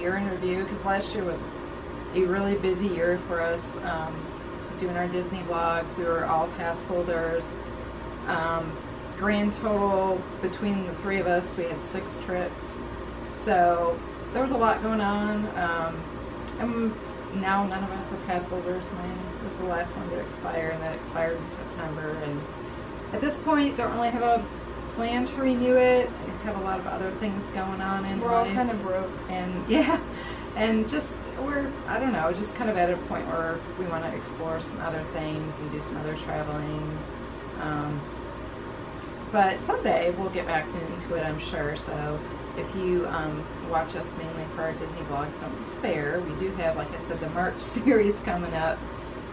year in review, because last year was a really busy year for us, doing our Disney vlogs. We were all pass holders. Grand total between the three of us, we had 6 trips. So there was a lot going on. And now none of us are pass holders. Mine was the last one to expire, and that expired in September. And at this point, don't really have a plan to renew it. I have a lot of other things going on in life. We're all kind of broke. And yeah, and just I don't know, just kind of at a point where we want to explore some other things and do some other traveling. But someday we'll get back into it, I'm sure. So if you watch us mainly for our Disney vlogs, don't despair. We do have, like I said, the March series coming up,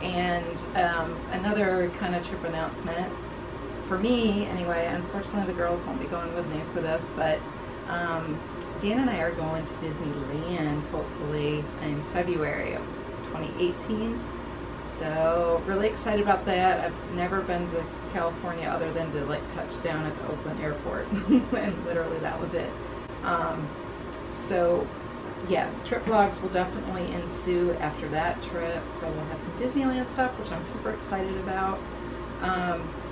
and another kind of trip announcement. For me, anyway, unfortunately the girls won't be going with me for this, but Dan and I are going to Disneyland, hopefully, in February of 2018. So, really excited about that. I've never been to California other than to like touch down at the Oakland airport, and literally that was it. So, yeah, trip vlogs will definitely ensue after that trip. So we'll have some Disneyland stuff, which I'm super excited about.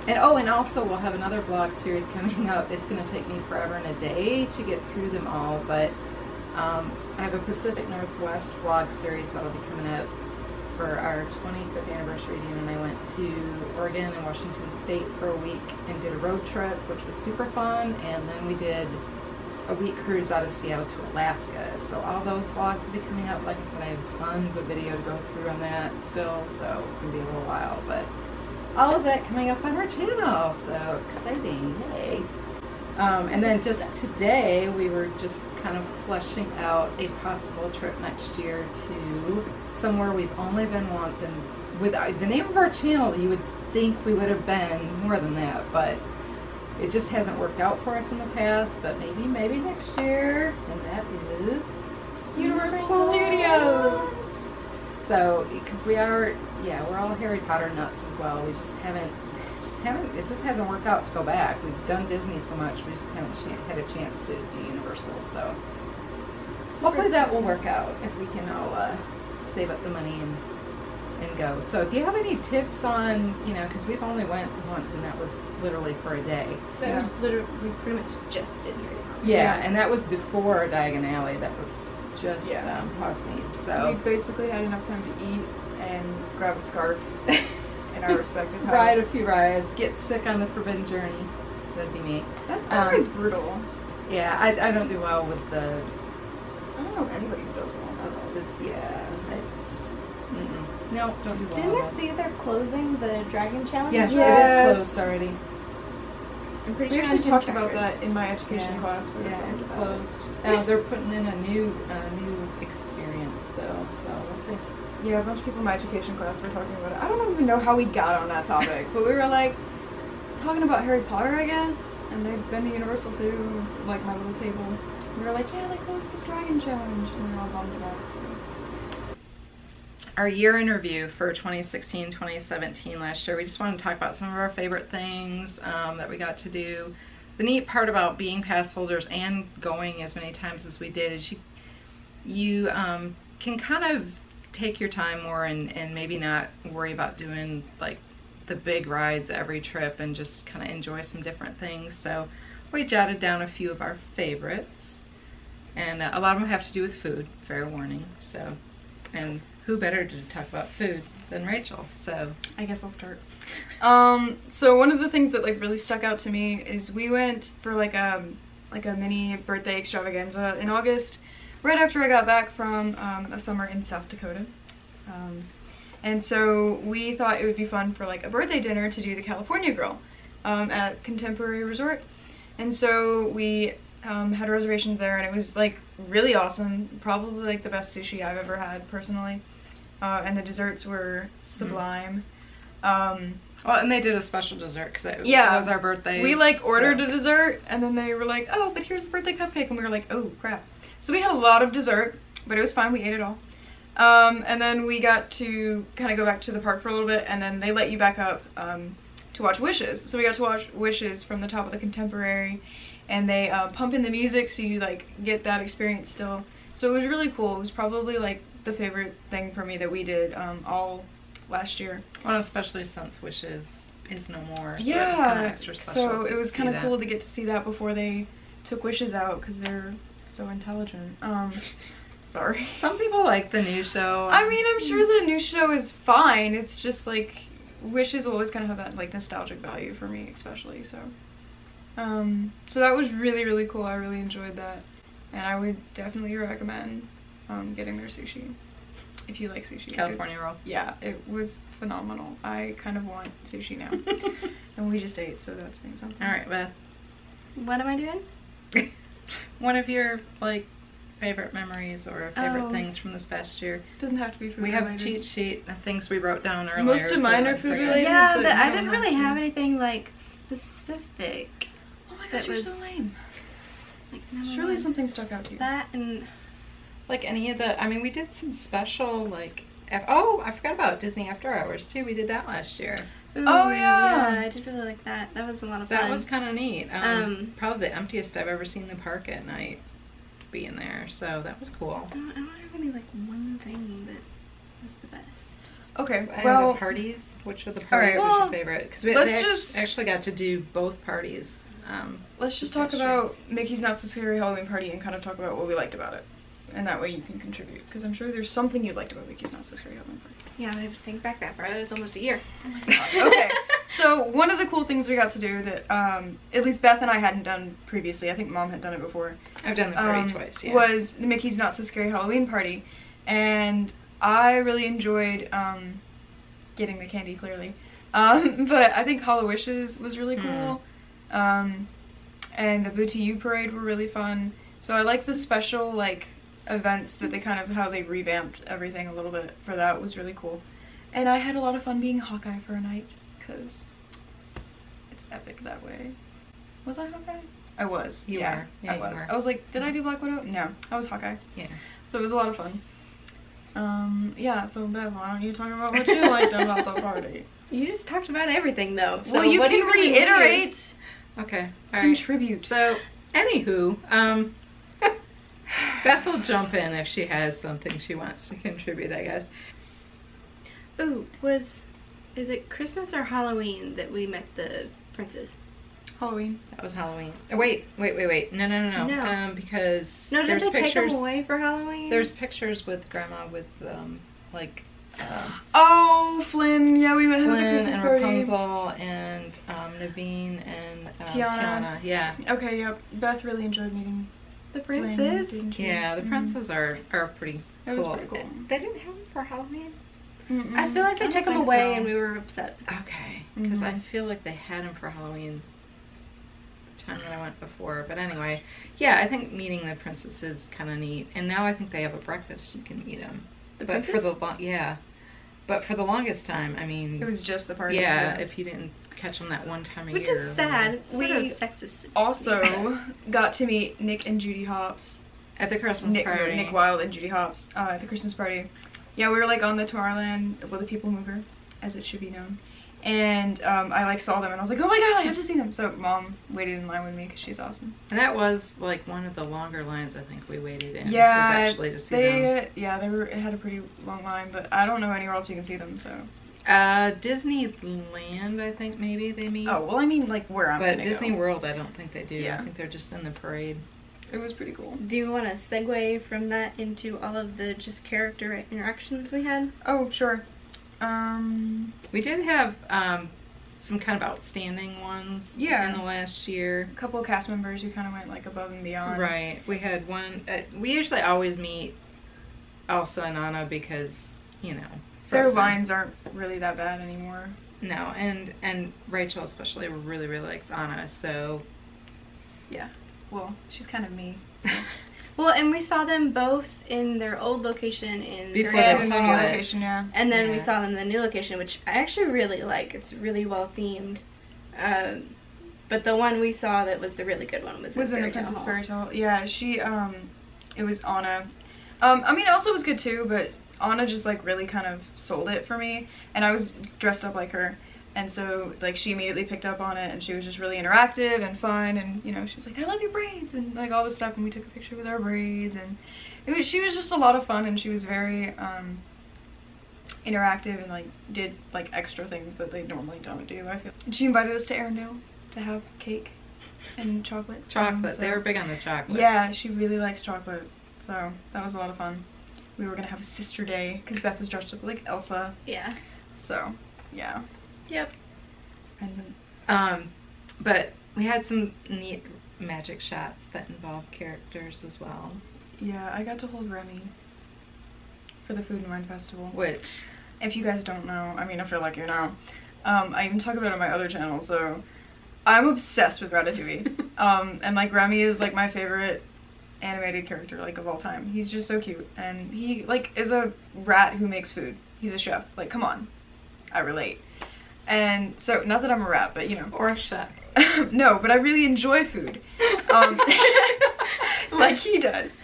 And also we'll have another vlog series coming up. It's going to take me forever and a day to get through them all, but I have a Pacific Northwest vlog series that'll be coming up for our 25th anniversary. Dan and I went to Oregon and Washington State for a week and did a road trip, which was super fun, and then we did a week cruise out of Seattle to Alaska. So all those vlogs will be coming up. Like I said, I have tons of video to go through on that still, so it's going to be a little while, but all of that coming up on our channel, so exciting, yay. And then just today, we were just kind of fleshing out a possible trip next year to somewhere we've only been once, and with the name of our channel, you would think we would have been more than that, but it just hasn't worked out for us in the past, but maybe next year, and that is Universal Studios. So, because we're all Harry Potter nuts as well. We it just hasn't worked out to go back. We've done Disney so much, we just haven't had a chance to do Universal. So, hopefully that will work out if we can all save up the money and go. So, if you have any tips on, because we've only went once, and that was literally for a day. That was literally, we pretty much just did Harry Potter. Yeah, and that was before Diagon Alley. That was just Hogsmeade. So we basically had enough time to eat and grab a scarf in our respective houses. Ride a few rides, get sick on the Forbidden Journey. That'd be me. That ride's brutal. Yeah, I don't do well with the. I don't know if anybody who does well with yeah, I just no, don't do well. Didn't I see they're closing the Dragon Challenge? Yes, it is closed already. I'm pretty sure we actually talked about that in my education class. Yeah, it's closed. They're putting in a new experience though, so we'll see. Yeah, a bunch of people in my education class were talking about it. I don't even know how we got on that topic, but we were like talking about Harry Potter, I guess, and they've been to Universal too. It's like my little table. We were like, yeah, they closed this Dragon Challenge, and we were all bummed about it. So. Our year in review for 2016-2017 last year, we just want to talk about some of our favorite things that we got to do. The neat part about being pass holders and going as many times as we did is you can kind of take your time more and maybe not worry about doing like the big rides every trip and just kind of enjoy some different things. So we jotted down a few of our favorites, and a lot of them have to do with food, fair warning. So, and who better to talk about food than Rachel? So I guess I'll start. So one of the things that like really stuck out to me is we went for like a mini birthday extravaganza in August, right after I got back from a summer in South Dakota. And so we thought it would be fun for like a birthday dinner to do the California Grill at Contemporary Resort. And so we had reservations there, and it was like really awesome, probably like the best sushi I've ever had personally. And the desserts were sublime. Well, and they did a special dessert because it was our birthday. We like ordered a dessert, and then they were like, oh, but here's the birthday cupcake, and we were like, oh crap. So we had a lot of dessert, but it was fine, we ate it all. And then we got to kind of go back to the park for a little bit, and then they let you back up to watch Wishes. So we got to watch Wishes from the top of the Contemporary, and they pump in the music so you like get that experience still. So it was really cool. It was probably like the favorite thing for me that we did all last year. Well, especially since Wishes is no more. So Yeah, it's kind of extra special. so it was kind of that. cool to get to see that before they took Wishes out because they're so intelligent. Sorry. Some people like the new show. I mean, I'm sure the new show is fine. It's just like Wishes will always kind of have that like nostalgic value for me, especially. So, so that was really, really cool. I really enjoyed that, and I would definitely recommend getting their sushi if you like sushi. California roll. Yeah, it was phenomenal. I kind of want sushi now, and we just ate, so that's saying something. All right, Beth. What am I doing? One of your like favorite memories or favorite things from this past year. Doesn't have to be food We have related. a cheat sheet of things we wrote down earlier. Most of mine are food related. Yeah, but but I you didn't don't really to. have anything like specific. Oh my that god, you're so was- lame. Like, number Surely one. something stuck out to you. That and Like any of the, I mean, we did some special like. Oh, I forgot about Disney After Hours too. We did that last year. ooh, Oh, yeah. I did really like that. That was a lot of fun. That was kind of neat. Probably the emptiest I've ever seen the park at night. Being there, so that was cool. I don't have any like one thing that was the best. Okay, Well, well, the parties. Which of the Alright. parties was Well, your favorite? Because we let's they just- actually got to do both parties. let's just this talk past year. about Mickey's Not So Scary Halloween Party and kind of talk about what we liked about it. And that way you can contribute, because I'm sure there's something you liked about Mickey's Not So Scary Halloween Party. Yeah, I have to think back that far. It was almost a year. Okay, so one of the cool things we got to do that at least Beth and I hadn't done previously, I think Mom had done it before, I've done the party twice. Yeah. was the Mickey's Not So Scary Halloween Party. And I really enjoyed getting the candy, clearly. But I think Hollow Wishes was really cool. And the Boo to You parade were really fun. So I like the special like events that they kind of, how they revamped everything a little bit for that was really cool. And I had a lot of fun being Hawkeye for a night, because it's epic that way. Was I Hawkeye? I was. You yeah, were. Yeah, I you was. were. I was like, did I do Black Widow? No, I was Hawkeye. Yeah. So it was a lot of fun. Yeah, so Bev, why don't you talk about what you liked about the party? You just talked about everything though. So well, you what do can really reiterate. Okay. All right. Contribute. So, anywho, Beth will jump in if she has something she wants to contribute, I guess. Ooh, is it Christmas or Halloween that we met the princes? Halloween. That was Halloween. Oh, wait. No. No. Because No, did there's they take them pictures. away for Halloween? There's pictures with Grandma with like Oh, Flynn. Yeah, we met him at the Flynn Christmas and party. Rapunzel and Naveen and Tiana. Yeah. Okay, yep. Beth really enjoyed meeting the Flynn, princes. didn't you? Yeah, the Mhm. princes are pretty It was cool. pretty cool. They didn't have them for Halloween? Mm-mm. I feel like they I took don't them think away so. and we were upset. Okay, because I Mhm. feel like they had them for Halloween the time that I went before. But anyway, yeah, I think meeting the princess is kind of neat. And now I think they have a breakfast. You can meet them. The But for princes? but for the longest time, I mean, It was just the party. yeah, if you didn't catch them that one time a Which year. is sad. It's sort of We sexist. Also got to meet Nick and Judy Hopps. At the Christmas party. Nick Wilde and Judy Hopps at the Christmas party. Yeah, we were like on the Tomorrowland, well, the People Mover, as it should be known. And I like saw them and I was like, oh my god, I have to see them. So Mom waited in line with me because she's awesome. And that was like one of the longer lines I think we waited in. Yeah, was actually to see them. it had a pretty long line, but I don't know anywhere else you can see them. So. Disneyland, I think maybe they meet. Oh well, I mean like where I'm. But gonna Disney go. World, I don't think they do. Yeah. I think they're just in the parade. It was pretty cool. Do you want to segue from that into all of the just character interactions we had? Oh sure. We did have some kind of outstanding ones. Yeah. In the last year. A couple of cast members who kind of went like above and beyond. Right. We had one. We usually always meet Elsa and Anna because you know Their Frozen. lines aren't really that bad anymore. No, and Rachel especially really likes Anna. So Yeah. Well, she's kind of me. So. Well, and we saw them both in their old location in Before Yeah, Paris. they in the new split. location, yeah. And then we Yeah. saw them in the new location, which I actually really like. It's really well themed. But the one we saw that was the really good one was In the Fairy Tale Princess Hall. Fairy Tale. Yeah, she, it was Anna. I mean, Elsa was good too, but Anna just, like, really kind of sold it for me. And I was dressed up like her. And so, like, she immediately picked up on it, and she was just really interactive and fun, and, you know, she was like, I love your braids, and, like, all this stuff, and we took a picture with our braids, and She was just a lot of fun, and she was very interactive and like did like extra things that they normally don't do. I feel. And she invited us to Arendelle to have cake and chocolate. Chocolate. So, they were big on the chocolate. Yeah, she really likes chocolate, so that was a lot of fun. We were gonna have a sister day because Beth was dressed up like Elsa. Yeah. So, yeah. Yep. And but we had some neat magic shots that involved characters as well. yeah, I got to hold Remy for the Food and Wine Festival. Which, If you guys don't know, I mean, I feel like you know. I even talk about it on my other channel, so I'm obsessed with Ratatouille. And like Remy is like my favorite animated character like of all time. He's just so cute, and he like is a rat who makes food. He's a chef. Like, come on, I relate. And so, not that I'm a rat, but you know. or a chef. No, but I really enjoy food. Like he does.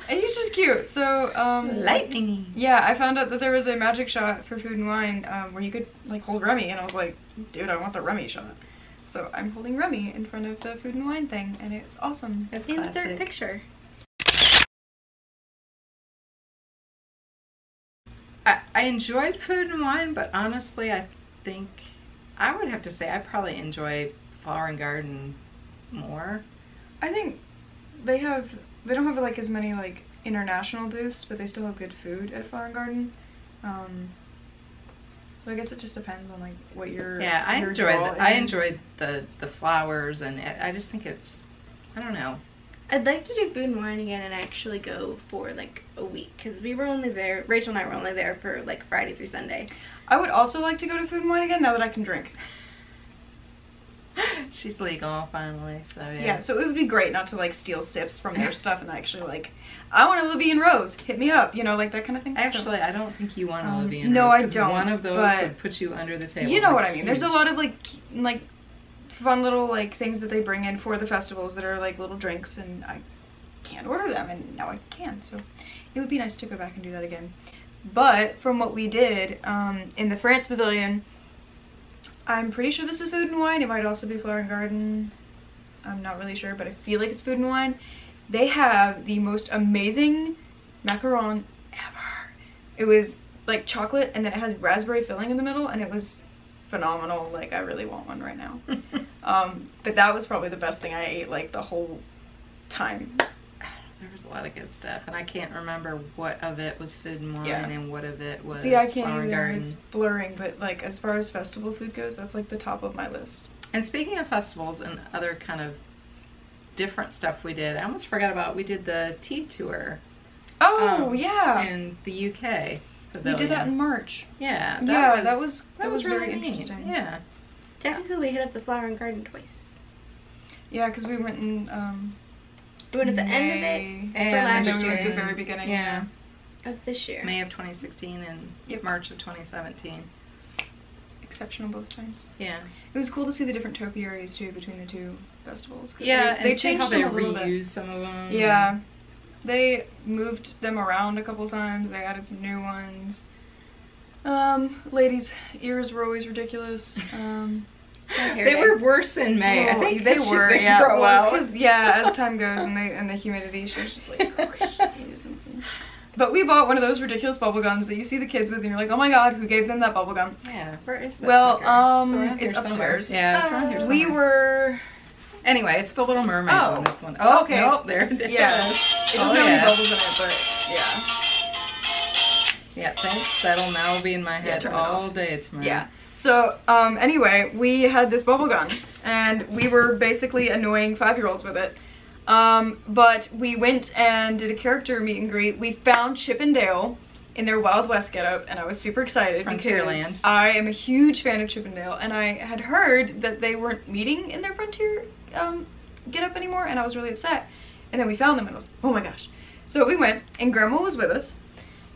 And he's just cute. So, Lightning. yeah, I found out that there was a magic shot for Food and Wine where you could like hold Remy, and I was like, dude, I want the Remy shot. So I'm holding Remy in front of the Food and Wine thing, and it's awesome. That's Insert classic. picture. I enjoyed Food and Wine, but honestly, I think I would have to say I probably enjoy Flower and Garden more. I think they don't have like as many like international booths, but they still have good food at Flower and Garden. So I guess it just depends on like what your Yeah, your draw I is. enjoyed the flowers, and I just think it's, I don't know. I'd like to do Food and Wine again and actually go for like a week, because we were only there, Rachel and I were only there for like Friday through Sunday. I would also like to go to Food and Wine again now that I can drink. She's legal finally, so yeah. Yeah, so it would be great not to like steal sips from their stuff and actually like, I want a Libby and Rose, hit me up, you know, like that kind of thing. Actually, So, I don't think you want a Libby and no, Rose, I 'cause don't, one of those but would put you under the table. you know They're what I mean. There's a huge. lot of like fun little like things that they bring in for the festivals that are like little drinks, and I can't order them, and now I can. So it would be nice to go back and do that again. But from what we did in the France Pavilion, I'm pretty sure this is Food and Wine. It might also be Flower and Garden. I'm not really sure, but I feel like it's Food and Wine. They have the most amazing macaron ever. It was like chocolate, and then it had raspberry filling in the middle, and it was phenomenal. Like, I really want one right now. But that was probably the best thing I ate like the whole time. There was a lot of good stuff, and I can't remember what of it was Food and Wine Yeah. and what of it was See, I can't Flower and either. Garden. It's blurring, but like as far as festival food goes, that's like the top of my list. And speaking of festivals and other kind of different stuff we did, I almost forgot about, we did the tea tour. Oh, yeah. In the UK. We Pavilion. did that in March. Yeah, That was really very neat. interesting. Yeah. Technically, we hit up the Flower and Garden twice. Yeah, because we went in We went at the end of May, it and for last then we went at the year very beginning. Yeah. of this year. May of 2016 and March of 2017. Exceptional both times. Yeah. It was cool to see the different topiaries too between the two festivals. 'Cause Yeah, they and see how changed they them a little bit. reuse some of them. Yeah, they moved them around a couple times. They added some new ones. Ladies' ears were always ridiculous. They were worse in May. I Well, think they this were. should Yeah, grow well, out. it's 'cause, yeah, as time goes and the humidity, she was just like. But we bought one of those ridiculous bubble guns that you see the kids with, and you're like, oh my god, who gave them that bubble gum? Yeah, where is that Well, sucker? around it's here somewhere. upstairs. Yeah, it's around here somewhere. We were. Anyway, it's the Little Mermaid Oh. one, this one. Oh, Okay. nope, there it is. Yeah, it Oh, doesn't have yeah. any bubbles in it, but yeah. Yeah, thanks. That'll now be in my head turn it all off. day tomorrow. Yeah. So, anyway, we had this bubble gun, and we were basically annoying 5-year-olds with it. But we went and did a character meet and greet. We found Chip and Dale in their Wild West getup, and I was super excited because Frontierland. I am a huge fan of Chip and Dale, and I had heard that they weren't meeting in their Frontier getup anymore, and I was really upset. And then we found them, and I was like, oh my gosh. So we went, and Grandma was with us,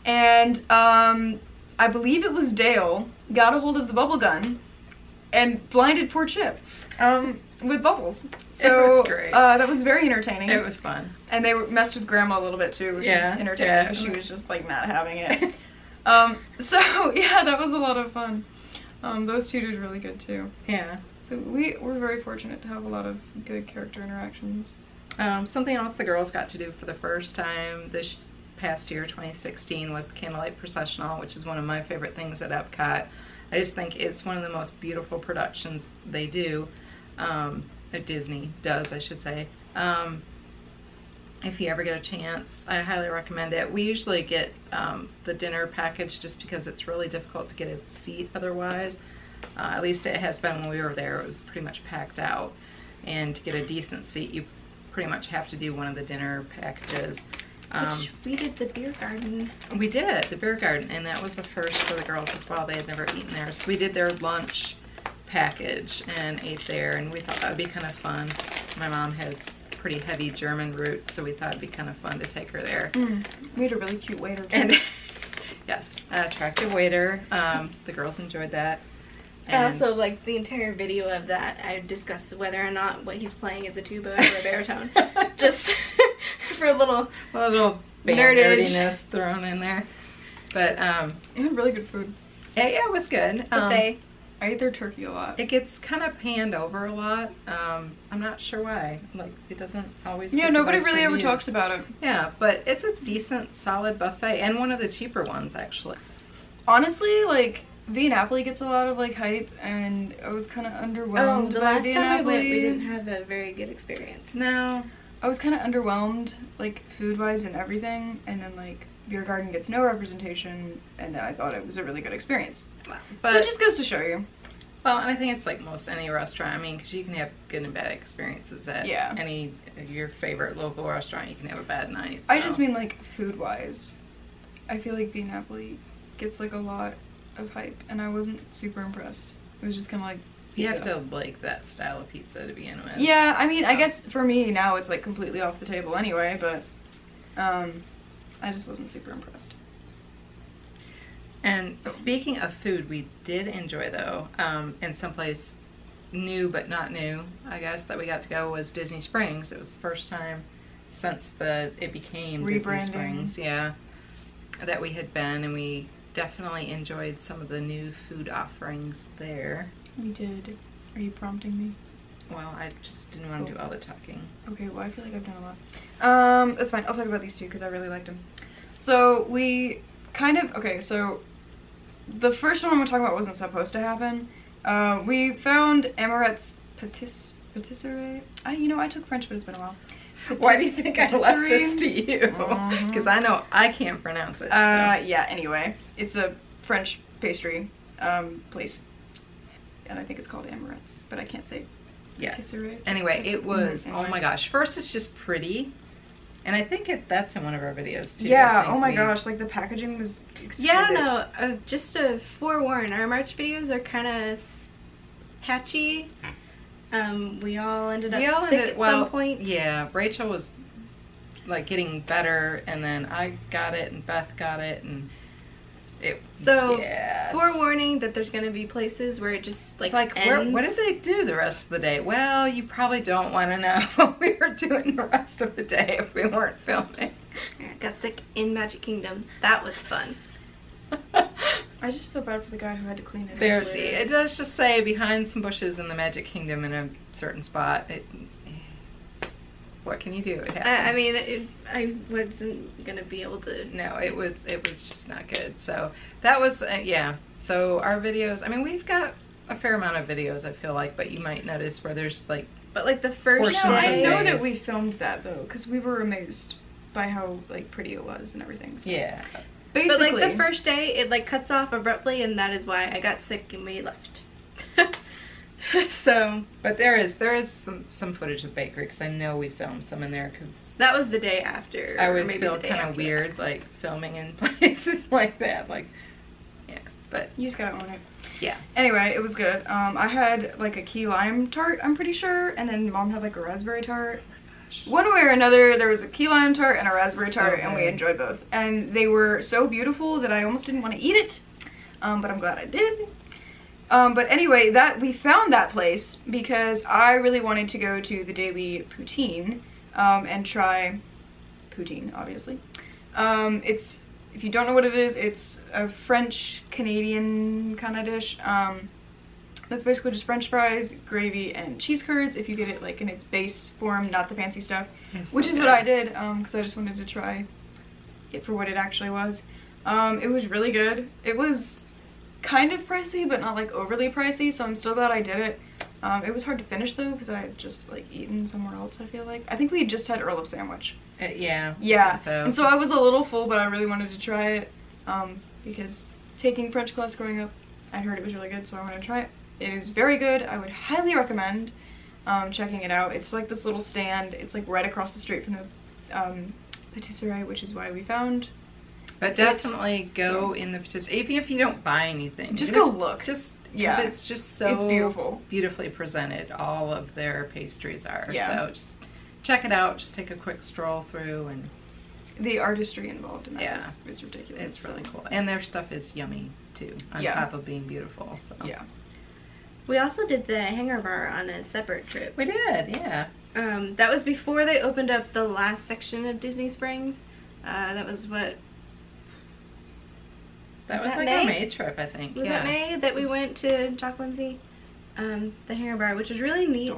and I believe it was Dale got a hold of the bubble gun and blinded poor Chip with bubbles. So It was great. that was very entertaining. It was fun. And they messed with Grandma a little bit too, which Yeah, was entertaining yeah. because she was just like not having it. So yeah, that was a lot of fun. Those two did really good too. Yeah. So we were very fortunate to have a lot of good character interactions. Something else the girls got to do for the first time this past year, 2016, was the Candlelight Processional, which is one of my favorite things at Epcot. I just think it's one of the most beautiful productions they do, Disney does, I should say. If you ever get a chance, I highly recommend it. We usually get the dinner package just because it's really difficult to get a seat otherwise. At least it has been when we were there. It was pretty much packed out. And to get a decent seat, you pretty much have to do one of the dinner packages. Which we did the beer garden. We did, the beer garden, and that was a first for the girls as well. They had never eaten there. So we did their lunch package and ate there, and we thought that would be kind of fun. My mom has pretty heavy German roots, so we thought it'd be kind of fun to take her there. We had a really cute waiter too. And yes, an attractive waiter. The girls enjoyed that. And also, like, the entire video of that, I discussed whether or not what he's playing is a tuba or a baritone. Just for a little band nerdiness thrown in there. But it had really good food. Yeah, it was good. Buffet. I ate their turkey a lot. It gets kind of panned over a lot. I'm not sure why. Like, it doesn't always. Yeah, nobody really ever talks about it. Yeah, but it's a decent, solid buffet, and one of the cheaper ones actually. Honestly, like, Via Napoli gets a lot of like hype, and I was kind of underwhelmed the by last Via time Napoli. I went, we didn't have a very good experience. No, I was kind of underwhelmed, like, food-wise and everything, and then, like, Beer Garden gets no representation, and I thought it was a really good experience. but So it just goes to show you. well, and I think it's like most any restaurant. I mean, because you can have good and bad experiences at any your favorite local restaurant. You can have a bad night. So. I just mean, like, food-wise. I feel like Via Napoli gets, like, a lot of hype, and I wasn't super impressed. It was just kind of like pizza. You have to like that style of pizza to begin with. Yeah, I mean, I guess for me now it's like completely off the table anyway, but I just wasn't super impressed. And speaking of food, we did enjoy though, in someplace new but not new, I guess, that we got to go was Disney Springs. It was the first time since it became Disney Springs, yeah, that we had been, and we definitely enjoyed some of the new food offerings there. We did. Are you prompting me? Well, I just didn't want to do all the talking. Okay, well, I feel like I've done a lot. That's fine. I'll talk about these two because I really liked them. So we kind of, okay, so the first one I'm going to talk about wasn't supposed to happen. We found Amaret's patisserie. You know, I took French, but it's been a while. Why do you think I left this to you? Because I know I can't pronounce it. So. Yeah, anyway. It's a French pastry place. And I think it's called Amaret's, but I can't say patisserie. Anyway, it was, oh my gosh. First, it's just pretty. And I think that's in one of our videos, too. Yeah, oh my gosh. Like, the packaging was exquisite. Yeah, no, just to forewarn, our March videos are kind of patchy. We all ended up sick at some point. Yeah, Rachel was like getting better, and then I got it, and Beth got it, and it. So, forewarning that there's gonna be places where it just like ends. What did they do the rest of the day? Well, you probably don't want to know what we were doing the rest of the day if we weren't filming. I got sick in Magic Kingdom. That was fun. I just feel bad for the guy who had to clean it. It does just say behind some bushes in the Magic Kingdom in a certain spot. What can you do? It happens. I mean, I wasn't gonna be able to. No, it was just not good. So that was So our videos. I mean, we've got a fair amount of videos. I feel like, but you might notice where there's like. But like the first day. I know that we filmed that though, because we were amazed by how like pretty it was and everything. So. Yeah. Basically. But like the first day, it like cuts off abruptly, and that is why I got sick and we left. So. But there is some footage of the bakery because I know we filmed some in there because. That was the day after. I always feel kind of weird like filming in places like that, like. Yeah, but you just gotta own it. Yeah. Anyway, it was good. I had like a key lime tart, I'm pretty sure, and then Mom had like a raspberry tart. One way or another, there was a key lime tart and a raspberry tart, and we enjoyed both. And they were so beautiful that I almost didn't want to eat it, but I'm glad I did. But anyway, we found that place because I really wanted to go to the Daily Poutine and try poutine, obviously. If you don't know what it is, it's a French-Canadian kind of dish. That's basically just French fries, gravy, and cheese curds if you get it like in its base form, not the fancy stuff. Which is what I did, because I just wanted to try for what it actually was. It was really good. It was kind of pricey, but not like overly pricey, so I'm still glad I did it. It was hard to finish though, because I had just like eaten somewhere else, I feel like. I think we had just had Earl of Sandwich. Yeah. Yeah, So. and so I was a little full, but I really wanted to try it, because taking French class growing up, I'd heard it was really good, so I wanted to try it. It is very good. I would highly recommend checking it out. It's like this little stand. It's like right across the street from the patisserie, which is why we found. But definitely go in the patisserie, even if you don't buy anything. Just go look. Just yeah, it's just so it's beautiful, beautifully presented. All of their pastries are. Yeah. So just check it out. Just take a quick stroll through, and the artistry involved in that is ridiculous. It's really cool, and their stuff is yummy too. On top of being beautiful. So yeah. We also did the Hangar Bar on a separate trip. We did, yeah. That was before they opened up the last section of Disney Springs. That was what. That was like our May trip, I think. Was that May that we went to Jock Lindsay? The Hangar Bar, which was really neatly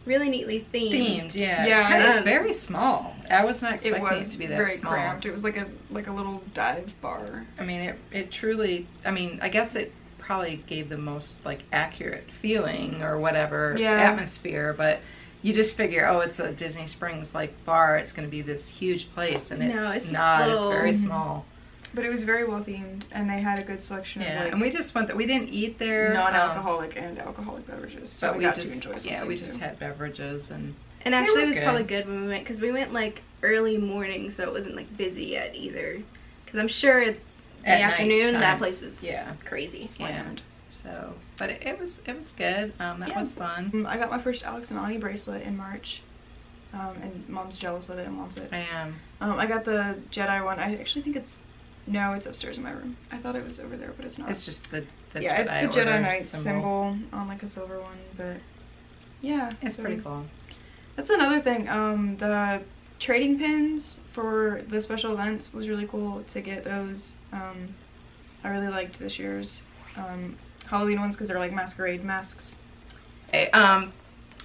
themed. Yeah. It's very small. I was not expecting it to be that very small. Cramped. It was like a little dive bar. I mean, it truly. I mean, I guess it probably gave the most like accurate feeling or whatever atmosphere, but you just figure, oh, it's a Disney Springs like bar. It's going to be this huge place, and it's not. It's very small. But it was very well themed, and they had a good selection of like. And we just went there. We didn't eat there. Non-alcoholic and alcoholic beverages, so we got to enjoy something. Yeah, we just had beverages and actually it was probably good when we went, because we went like early morning, so it wasn't like busy yet either. Because I'm sure in the afternoon that place is crazy. Slammed. So, but it was good. That was fun. I got my first Alex and Ani bracelet in March. And Mom's jealous of it and wants it. I am. I got the Jedi one. I actually think it's upstairs in my room. I thought it was over there, but it's not. It's just the yeah, Jedi it's the Jedi Knight symbol on like a silver one, but yeah, it's pretty cool. That's another thing. The trading pins for the special events was really cool to get those. I really liked this year's Halloween ones because they're like masquerade masks.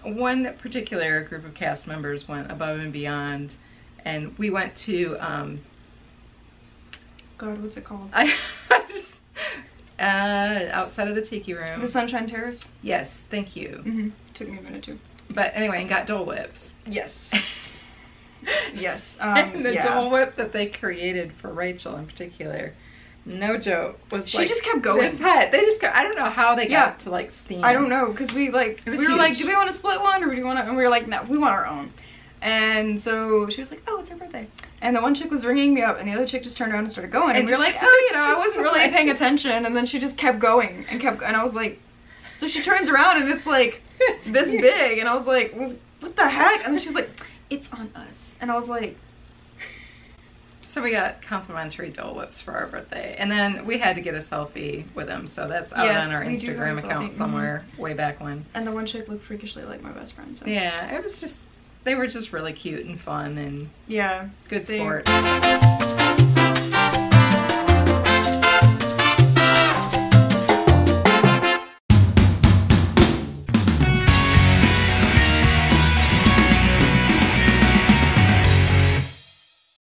One particular group of cast members went above and beyond, and we went to God, what's it called? Outside of the Tiki Room. The Sunshine Terrace? Yes, thank you. Took me a minute too. But anyway, and got Dole Whips. Yes. Yes. And the Dole Whip that they created for Rachel in particular, no joke, was she just kept going. This head. They just I don't know how they got to like steam. I don't know, because we were like, do we want to split one, or do we want to? And we were like, no, we want our own. And so she was like, oh, it's her birthday. And the one chick was ringing me up, and the other chick just turned around and started going. And we were like, oh, I wasn't really paying attention. And then she just kept going and I was like, so she turns around and it's like this big. And I was like, well, what the heck? And then she's like, it's on us. And I was like. So we got complimentary Dole Whips for our birthday. And then we had to get a selfie with them. So that's out on our Instagram account somewhere way back when. And the one chick looked freakishly like my best friend. So. Yeah, it was just. They were just really cute and fun and good sport.